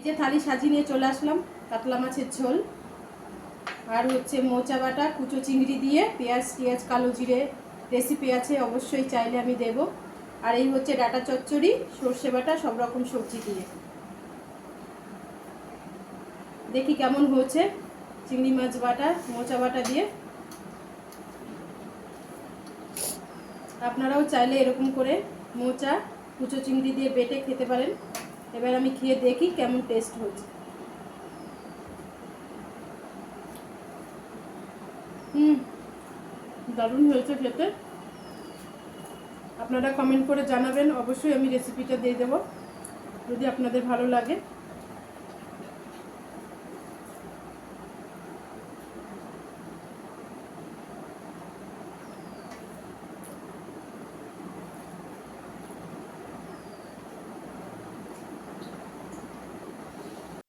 এই যে থালি সাজিয়ে নিয়ে চলে আসলাম। কাতলা মাছের ঝোল আর হচ্ছে মোচা বাটা, কুচো চিংড়ি দিয়ে পেঁয়াজ কালো জিরে রেসিপি আছে, অবশ্যই চাইলে আমি দেব। আর এই হচ্ছে ডাটা চচ্চড়ি, সর্ষে বাটা, সব রকম সবজি দিয়ে। দেখি কেমন হয়েছে চিংড়ি মাছ বাটা মোচা বাটা দিয়ে। আপনারাও চাইলে এরকম করে মোচা কুচো চিংড়ি দিয়ে বেটে খেতে পারেন। এবার আমি খেয়ে দেখি কেমন টেস্ট হচ্ছে। দারুণ হয়েছে খেতে। আপনারা কমেন্ট করে জানাবেন, অবশ্যই আমি রেসিপিটা দিয়ে দেবো যদি আপনাদের ভালো লাগে।